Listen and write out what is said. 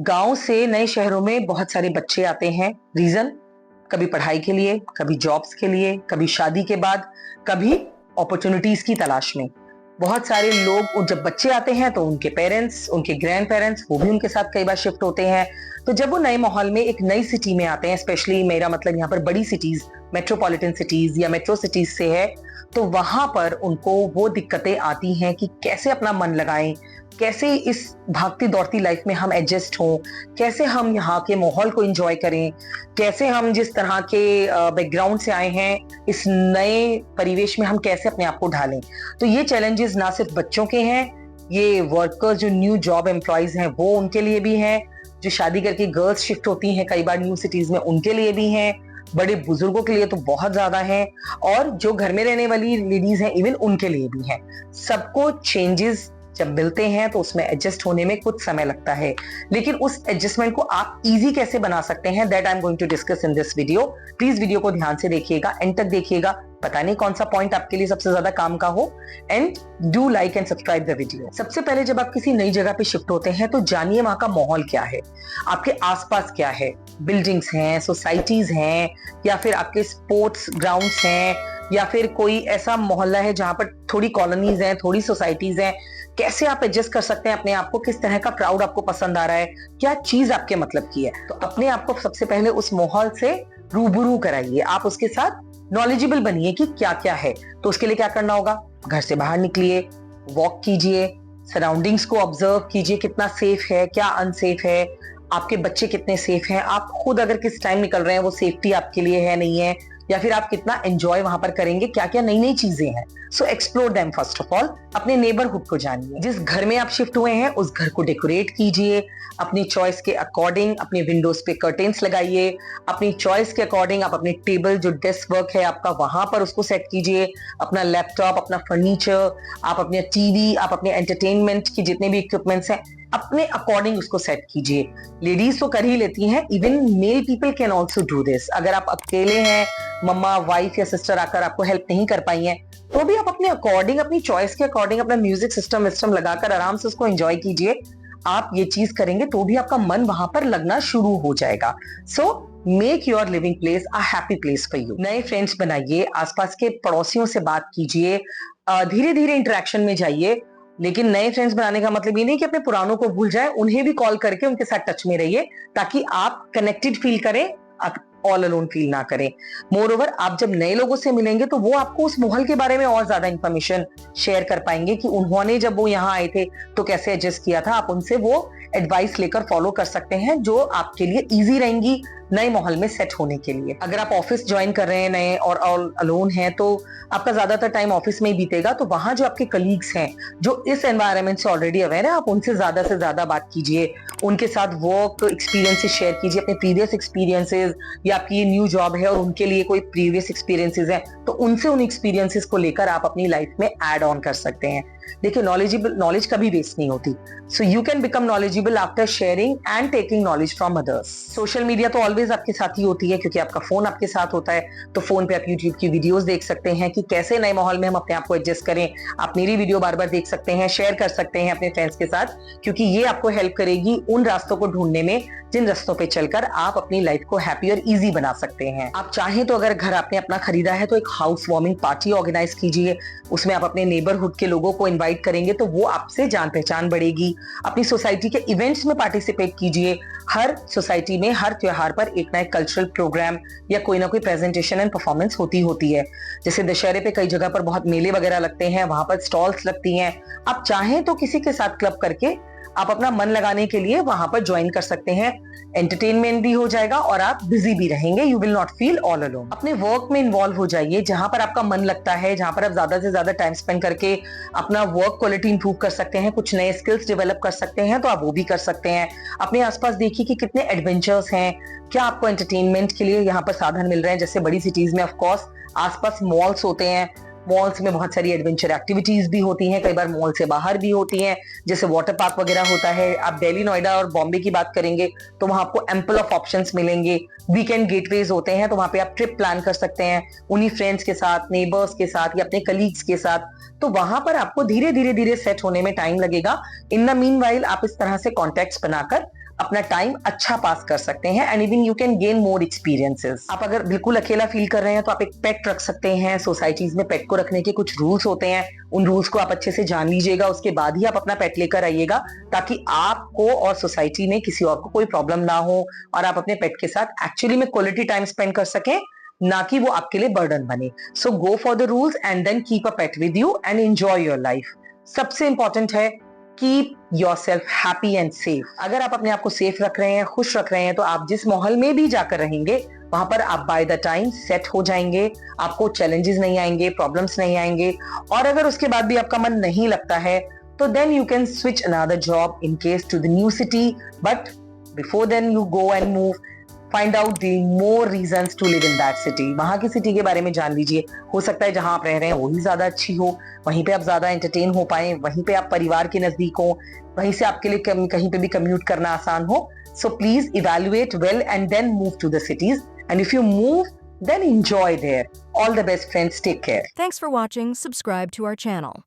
गांव से नए शहरों में बहुत सारे बच्चे आते हैं। रीजन, कभी पढ़ाई के लिए, कभी जॉब्स के लिए, कभी शादी के बाद, कभी अपॉर्चुनिटीज की तलाश में। बहुत सारे लोग जब बच्चे आते हैं तो उनके पेरेंट्स, उनके ग्रैंड पेरेंट्स, वो भी उनके साथ कई बार शिफ्ट होते हैं। तो जब वो नए माहौल में, एक नई सिटी में आते हैं, स्पेशली मेरा मतलब यहाँ पर बड़ी सिटीज, मेट्रोपॉलिटन सिटीज या मेट्रो सिटीज से है, तो वहां पर उनको वो दिक्कतें आती हैं कि कैसे अपना मन लगाएं, कैसे इस भागती दौड़ती लाइफ में हम एडजस्ट हों, कैसे हम यहाँ के माहौल को एंजॉय करें, कैसे हम जिस तरह के बैकग्राउंड से आए हैं इस नए परिवेश में हम कैसे अपने आप को ढालें। तो ये चैलेंजेस ना सिर्फ बच्चों के हैं, ये वर्कर्स जो न्यू जॉब एम्प्लॉयज हैं वो उनके लिए भी हैं, जो शादी करके गर्ल्स शिफ्ट होती हैं कई बार न्यू सिटीज में उनके लिए भी हैं, बड़े बुजुर्गों के लिए तो बहुत ज्यादा है, और जो घर में रहने वाली लेडीज हैं इवन उनके लिए भी है। सबको चेंजेस जब मिलते हैं तो उसमें एडजस्ट होने में कुछ समय लगता है, लेकिन उस एडजस्टमेंट को आप इजी कैसे बना सकते हैं, that I am going to discuss in this video. Please video को ध्यान से देखिएगा, एंड तक देखिएगा, पता नहीं कौन सा पॉइंट आपके लिए सबसे ज्यादा काम का हो। And do like and subscribe the video. सबसे पहले जब आप किसी नई जगह पे शिफ्ट होते हैं तो जानिए वहां का माहौल क्या है, आपके आसपास क्या है, बिल्डिंग्स हैं, सोसाइटीज हैं, या फिर आपके स्पोर्ट्स ग्राउंड्स हैं, या फिर कोई ऐसा मोहल्ला है जहां पर थोड़ी कॉलोनीज हैं, थोड़ी सोसाइटीज हैं। कैसे आप एडजस्ट कर सकते हैं अपने आप को, किस तरह का क्राउड आपको पसंद आ रहा है, क्या चीज आपके मतलब की है। तो अपने आप को सबसे पहले उस माहौल से रूबरू कराइए, आप उसके साथ नॉलेजेबल बनिए कि क्या क्या है। तो उसके लिए क्या करना होगा, घर से बाहर निकलिए, वॉक कीजिए, सराउंडिंग्स को ऑब्जर्व कीजिए, कितना सेफ है, क्या अनसेफ है, आपके बच्चे कितने सेफ हैं, आप खुद अगर किस टाइम निकल रहे हैं वो सेफ्टी आपके लिए है नहीं है, या फिर आप कितना एंजॉय वहां पर करेंगे, क्या क्या नई नई चीजें हैं। सो explore them. First of all अपने नेबरहुड को जानिए, जिस घर में आप शिफ्ट हुए हैं उस घर को डेकोरेट कीजिए अपनी चॉइस के अकॉर्डिंग, अपने विंडोज पे कर्टेन्स लगाइए, अपनी चॉइस के अकॉर्डिंग आप अपनी टेबल, जो डेस्क वर्क है आपका, वहां पर उसको सेट कीजिए, अपना लैपटॉप, अपना फर्नीचर, आप अपने टीवी, आप अपने एंटरटेनमेंट के जितने भी इक्विपमेंट्स हैं अपने अकॉर्डिंग उसको सेट कीजिए। लेडीज तो कर ही लेती हैं, even male people can also do this. अगर आप अकेले हैं, मम्मा, वाइफ या सिस्टर आकर आपको हेल्प नहीं कर पाई हैं, तो भी आप अपने अकॉर्डिंग, अपनी चॉइस के अकॉर्डिंग अपना म्यूजिक सिस्टम विस्टम लगाकर आराम से उसको एंजॉय कीजिए। आप ये चीज करेंगे तो भी आपका मन वहां पर लगना शुरू हो जाएगा। So make your living place a happy place for you. नए फ्रेंड्स बनाइए, आसपास के पड़ोसियों से बात कीजिए, धीरे धीरे इंटरेक्शन में जाइए। लेकिन नए फ्रेंड्स बनाने का मतलब ये नहीं कि अपने पुरानों को भूल जाए, उन्हें भी कॉल करके उनके साथ टच में रहिए, ताकि आप कनेक्टेड फील करें, ऑल अलोन फील ना करें। मोर ओवर, आप जब नए लोगों से मिलेंगे तो वो आपको उस माहौल के बारे में और ज्यादा इंफॉर्मेशन शेयर कर पाएंगे कि उन्होंने जब वो यहाँ आए थे तो कैसे एडजस्ट किया था। आप उनसे वो एडवाइस लेकर फॉलो कर सकते हैं जो आपके लिए इजी रहेंगी नए माहौल में सेट होने के लिए। अगर आप ऑफिस ज्वाइन कर रहे हैं नए और ऑल अलोन हैं तो आपका ज्यादातर टाइम ऑफिस में ही बीतेगा, तो वहां जो आपके कलीग्स हैं जो इस एनवायरनमेंट से ऑलरेडी अवेयर है, आप उनसे ज्यादा से ज्यादा बात कीजिए, उनके साथ वर्क एक्सपीरियंसेस शेयर कीजिए, अपने प्रीवियस एक्सपीरियंसेस, या आपकी ये न्यू जॉब है और उनके लिए कोई प्रीवियस एक्सपीरियंसेस हैं तो उनसे उन एक्सपीरियंसेस को लेकर आप अपनी लाइफ में ऐड ऑन कर सकते हैं। देखिए, नॉलेज कभी वेस्ट नहीं होती। So you can become knowledgeable after sharing and taking knowledge from others. Social media तो ऑलवेज आपके साथ ही होती है, क्योंकि आपका फोन आपके साथ होता है, तो फोन पे आप यूट्यूब की वीडियोस देख सकते हैं कि कैसे नए माहौल में हम अपने आप को एडजस्ट करें। आप मेरी वीडियो बार बार देख सकते हैं, शेयर कर सकते हैं अपने फ्रेंड्स के साथ, क्योंकि ये आपको हेल्प करेगी उन रास्तों को ढूंढने में जिन रास्तों पे चलकर आप अपनी लाइफ को हैप्पी और इजी बना सकते हैं। आप चाहें तो अगर घर आपने अपना खरीदा है तो एक हाउस वार्मिंग पार्टी ऑर्गेनाइज कीजिए, उसमें आप अपने नेबरहुड के लोगों को इनवाइट करेंगे तो वो आपसे जान पहचान बढ़ेगी। अपनी सोसाइटी के इवेंट्स में पार्टिसिपेट कीजिए। हर सोसाइटी में हर त्योहार पर एक ना एक कल्चरल प्रोग्राम या कोई ना कोई प्रेजेंटेशन एंड परफॉर्मेंस होती है। जैसे दशहरे पे कई जगह पर बहुत मेले वगैरह लगते हैं, वहां पर स्टॉल्स लगती हैं। आप चाहें तो किसी के साथ क्लब करके आप अपना मन लगाने के लिए वहां पर ज्वाइन कर सकते हैं। एंटरटेनमेंट भी हो जाएगा और आप बिजी भी रहेंगे, you will not feel all alone. अपने वर्क में इन्वॉल्व हो जाइए, जहां पर आपका मन लगता है, जहां पर आप ज्यादा से ज्यादा टाइम स्पेंड करके अपना वर्क क्वालिटी इंप्रूव कर सकते हैं, कुछ नए स्किल्स डेवलप कर सकते हैं, तो आप वो भी कर सकते हैं। अपने आसपास देखिए कि कितने एडवेंचर्स हैं, क्या आपको एंटरटेनमेंट के लिए यहाँ पर साधन मिल रहे हैं। जैसे बड़ी सिटीज में ऑफकोर्स आसपास मॉल्स होते हैं, मॉल्स में बहुत सारी एडवेंचर एक्टिविटीज भी होती हैं, कई बार मॉल से बाहर भी होती हैं, जैसे वाटर पार्क वगैरह होता है। आप दिल्ली, नोएडा और बॉम्बे की बात करेंगे तो वहां आपको एम्पल ऑफ ऑप्शंस मिलेंगे। वीकेंड गेटवेज होते हैं, तो वहां पे आप ट्रिप प्लान कर सकते हैं उन्हीं फ्रेंड्स के साथ, नेबर्स के साथ या अपने कलीग्स के साथ। तो वहां पर आपको धीरे धीरे धीरे सेट होने में टाइम लगेगा। इन द मीनवाइल आप इस तरह से कॉन्टेक्ट्स बनाकर अपना टाइम अच्छा पास कर सकते हैं and even you can gain more experiences. आप अगर बिल्कुल अकेला फील कर रहे हैं तो आप एक पेट रख सकते हैं। सोसाइटीज में पेट को रखने के कुछ रूल्स होते हैं, उन रूल्स को आप अच्छे से जान लीजिएगा, उसके बाद ही आप अपना पेट लेकर आइएगा, ताकि आपको और सोसाइटी में किसी और को कोई प्रॉब्लम ना हो और आप अपने पेट के साथ एक्चुअली में क्वालिटी टाइम स्पेंड कर सकें, ना कि वो आपके लिए बर्डन बने। So go for the rules and then keep a pet with you and enjoy your life. सबसे इंपॉर्टेंट है keep yourself happy and safe. अगर आप अपने आप को सेफ रख रहे हैं, खुश रख रहे हैं, तो आप जिस माहौल में भी जाकर रहेंगे वहां पर आप बाय द टाइम सेट हो जाएंगे, आपको चैलेंजेस नहीं आएंगे, प्रॉब्लम्स नहीं आएंगे। और अगर उसके बाद भी आपका मन नहीं लगता है तो then you can switch another job in case to the new city, but before then you go and move, find out the more reasons to live in that city. वहां की सिटी के बारे में जान लीजिए, हो सकता है जहां आप रह रहे हैं वही ज्यादा अच्छी हो, वहीं पे आप ज्यादा एंटरटेन हो पाए, वहीं पे आप परिवार के नजदीक हो, वहीं से आपके लिए कहीं पे भी कम्यूट करना आसान हो। So please evaluate well and then move to the cities, and if you move then enjoy there. All the best, friends. Take care. Thanks for watching. Subscribe to our channel.